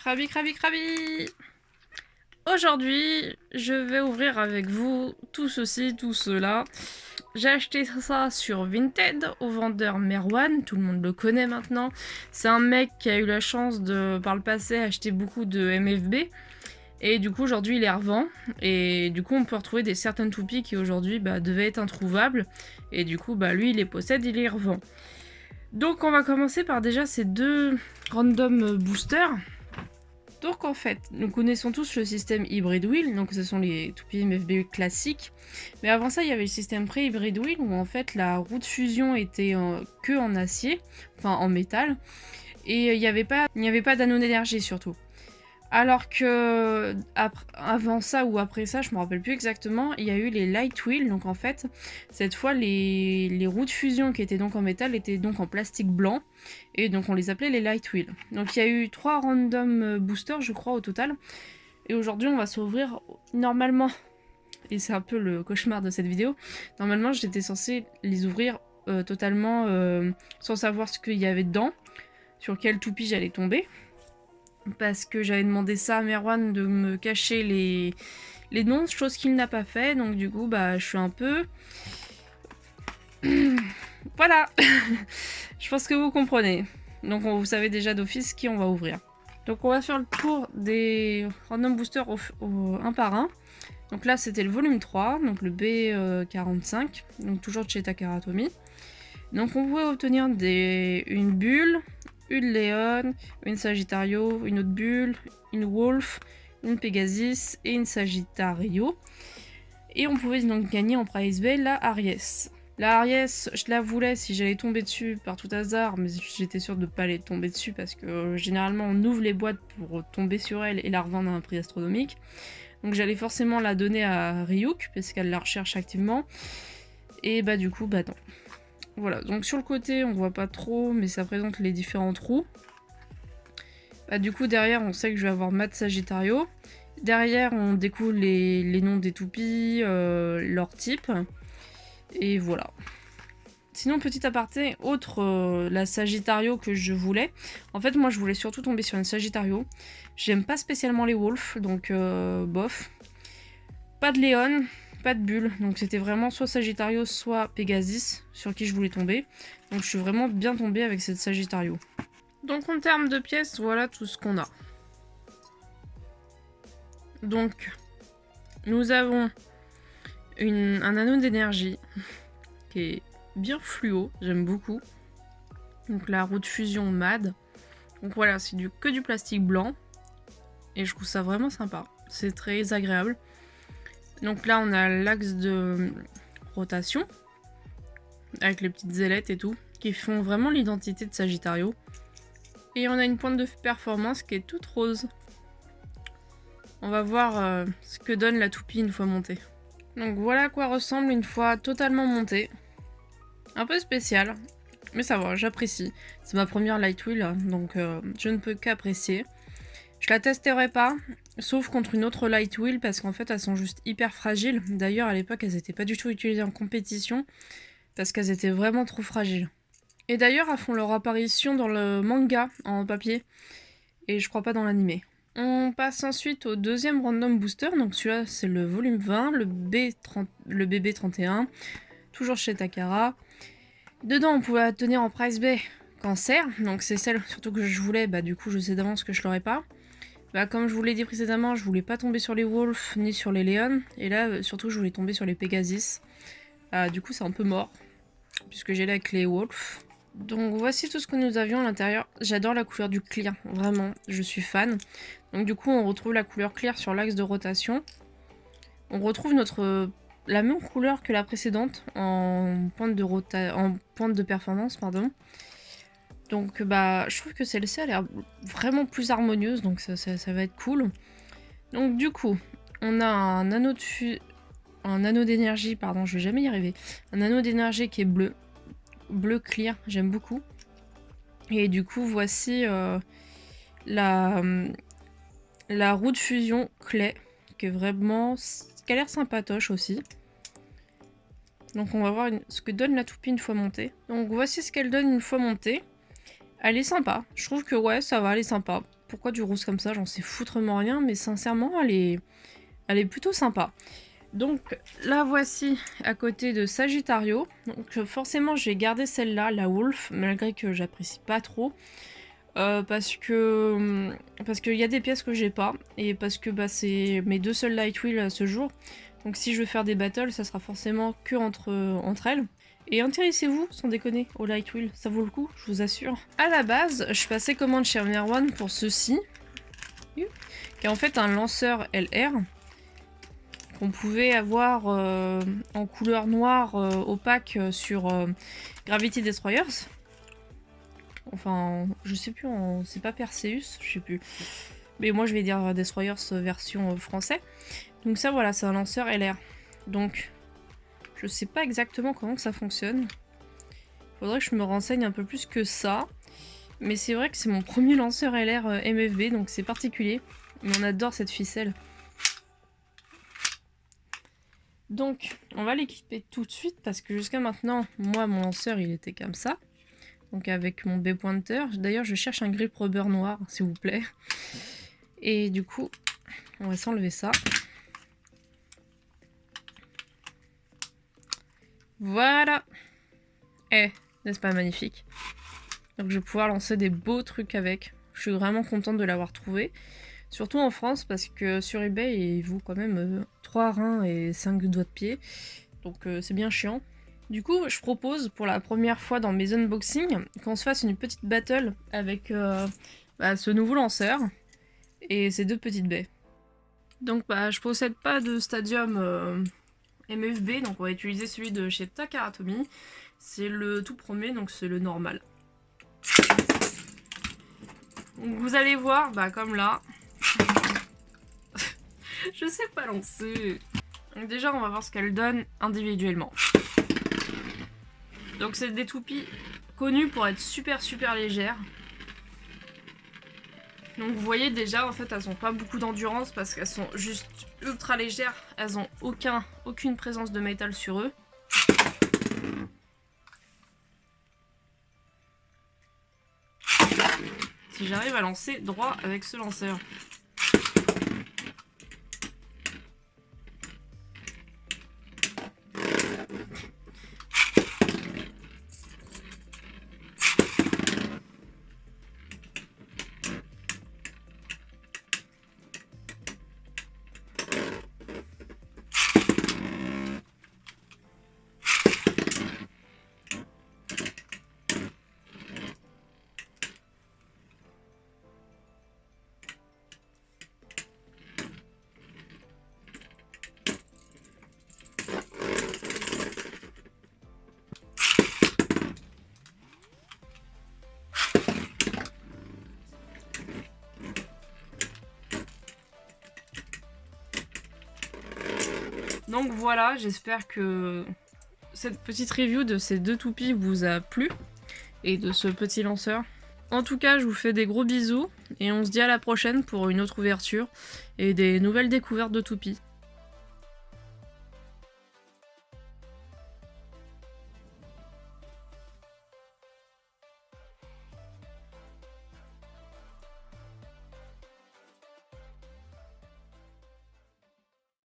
Krabi, krabi, krabi. Aujourd'hui, je vais ouvrir avec vous tout ceci, tout cela. J'ai acheté ça sur Vinted au vendeur Merwan, tout le monde le connaît maintenant. C'est un mec qui a eu la chance de, par le passé, acheter beaucoup de MFB. Et du coup, aujourd'hui, il les revend. Et du coup, on peut retrouver des certaines toupies qui aujourd'hui devaient être introuvables. Et du coup, lui, il les possède, il les revend. Donc, on va commencer par déjà ces deux random boosters. Donc en fait, nous connaissons tous le système Hybrid Wheel, donc ce sont les toupies MFB classiques. Mais avant ça, il y avait le système pré-Hybrid Wheel où en fait la roue de fusion était que en acier, enfin en métal, et il n'y avait pas d'anneau d'énergie surtout. Alors que avant ça ou après ça, je me rappelle plus exactement, il y a eu les Light Wheel, donc en fait, cette fois les roues de fusion qui étaient donc en métal étaient donc en plastique blanc, et donc on les appelait les Light Wheel. Donc il y a eu 3 random boosters je crois au total, et aujourd'hui on va s'ouvrir normalement, et c'est un peu le cauchemar de cette vidéo, normalement j'étais censée les ouvrir totalement sans savoir ce qu'il y avait dedans, sur quelle toupie j'allais tomber. Parce que j'avais demandé ça à Merwan de me cacher les noms, chose qu'il n'a pas fait, donc du coup je suis un peu... Voilà. Je pense que vous comprenez. Donc vous savez déjà d'office qui on va ouvrir. Donc on va faire le tour des random boosters un par un. Donc là c'était le volume 3, donc le B45, donc toujours de chez Takara Tomy. Donc on pouvait obtenir une bulle, une Léon, une Sagittario, une autre bulle, une Wolf, une Pegasus et une Sagittario. Et on pouvait donc gagner en prize bay la Aries. La Aries, je la voulais si j'allais tomber dessus par tout hasard, mais j'étais sûre de ne pas aller tomber dessus parce que généralement on ouvre les boîtes pour tomber sur elle et la revendre à un prix astronomique. Donc j'allais forcément la donner à Ryuk parce qu'elle la recherche activement. Et du coup, non. Voilà, donc sur le côté, on voit pas trop, mais ça présente les différentes roues. Du coup, derrière, on sait que je vais avoir Mat Sagittario. Derrière, on découvre les noms des toupies, leur type. Et voilà. Sinon, petit aparté, la Sagittario que je voulais. En fait, moi, je voulais surtout tomber sur une Sagittario. J'aime pas spécialement les Wolf, donc bof. Pas de Léon. Pas de bulle, donc c'était vraiment soit Sagittario, soit Pegasus sur qui je voulais tomber. Donc je suis vraiment bien tombée avec cette Sagittario. Donc en termes de pièces, voilà tout ce qu'on a. Donc nous avons un anneau d'énergie qui est bien fluo, j'aime beaucoup. Donc la roue de fusion MAD. Donc voilà, c'est que du plastique blanc. Et je trouve ça vraiment sympa. C'est très agréable. Donc là, on a l'axe de rotation, avec les petites ailettes et tout, qui font vraiment l'identité de Sagittario. Et on a une pointe de performance qui est toute rose. On va voir ce que donne la toupie une fois montée. Donc voilà à quoi ressemble une fois totalement montée. Un peu spécial, mais ça va, j'apprécie. C'est ma première Light Wheel, donc je ne peux qu'apprécier. Je la testerai pas, sauf contre une autre Light Wheel, parce qu'en fait elles sont juste hyper fragiles. D'ailleurs à l'époque elles n'étaient pas du tout utilisées en compétition, parce qu'elles étaient vraiment trop fragiles. Et d'ailleurs elles font leur apparition dans le manga en papier, et je crois pas dans l'animé. On passe ensuite au deuxième random booster, donc celui-là c'est le volume 20, le BB31, toujours chez Takara. Dedans on pouvait tenir en prize bay Cancer, donc c'est celle surtout que je voulais, du coup je sais d'avance que je l'aurais pas. Comme je vous l'ai dit précédemment, je voulais pas tomber sur les Wolf ni sur les Léon. Et là, surtout, je voulais tomber sur les Pegasus. Du coup, c'est un peu mort, puisque j'ai là avec les Wolf. Donc voici tout ce que nous avions à l'intérieur. J'adore la couleur du clear, vraiment, je suis fan. Donc du coup, on retrouve la couleur claire sur l'axe de rotation. On retrouve la même couleur que la précédente en pointe de performance, pardon. Donc je trouve que celle-ci a l'air vraiment plus harmonieuse, donc ça va être cool. Donc du coup, on a un anneau d'énergie, pardon, je vais jamais y arriver. Un anneau d'énergie qui est bleu clear, j'aime beaucoup. Et du coup, voici la roue de fusion clé, qui a l'air sympatoche aussi. Donc on va voir ce que donne la toupie une fois montée. Donc voici ce qu'elle donne une fois montée. Elle est sympa, je trouve que ouais, ça va, elle est sympa. pourquoi du rose comme ça, j'en sais foutrement rien, mais sincèrement, elle est plutôt sympa. Donc la voici à côté de Sagittario. Donc forcément j'ai gardé celle-là, la Wolf, malgré que j'apprécie pas trop. Parce qu'il y a des pièces que j'ai pas, et parce que bah, c'est mes deux seules light wheels à ce jour. Donc si je veux faire des battles, ça sera forcément que entre elles. Et intéressez-vous, sans déconner, au light wheel, ça vaut le coup, je vous assure. À la base, je passais commande chez One pour ceci, qui est en fait un lanceur LR, qu'on pouvait avoir en couleur noire opaque sur Gravity Destroyers. Enfin, je sais plus, c'est pas Perseus, je sais plus. Mais moi je vais dire Destroyers version français. Donc ça voilà, c'est un lanceur LR. Donc, je sais pas exactement comment ça fonctionne. Faudrait que je me renseigne un peu plus que ça. Mais c'est vrai que c'est mon premier lanceur LR MFB, donc c'est particulier. Mais on adore cette ficelle. Donc, on va l'équiper tout de suite parce que jusqu'à maintenant, moi, mon lanceur, il était comme ça. Donc avec mon B-pointer. D'ailleurs, je cherche un grip rubber noir, s'il vous plaît. Et du coup, on va s'enlever ça. Voilà. Eh, n'est-ce pas magnifique? Donc je vais pouvoir lancer des beaux trucs avec. Je suis vraiment contente de l'avoir trouvé. Surtout en France, parce que sur eBay, il vaut quand même 3 reins et 5 doigts de pied. Donc c'est bien chiant. Du coup, je propose pour la première fois dans mes unboxings qu'on se fasse une petite battle avec ce nouveau lanceur et ces deux petites baies. Donc bah, je possède pas de Stadium MFB, donc on va utiliser celui de chez Takara Tomy. C'est le tout premier, donc c'est le normal. Donc vous allez voir, bah comme là, je sais pas lancer. Donc déjà on va voir ce qu'elle donne individuellement. Donc c'est des toupies connues pour être super légères. Donc vous voyez déjà en fait elles ont pas beaucoup d'endurance parce qu'elles sont juste ultra légères. Elles ont aucune présence de métal sur eux. Si j'arrive à lancer droit avec ce lanceur. Donc voilà, j'espère que cette petite review de ces deux toupies vous a plu et de ce petit lanceur. En tout cas, je vous fais des gros bisous et on se dit à la prochaine pour une autre ouverture et des nouvelles découvertes de toupies.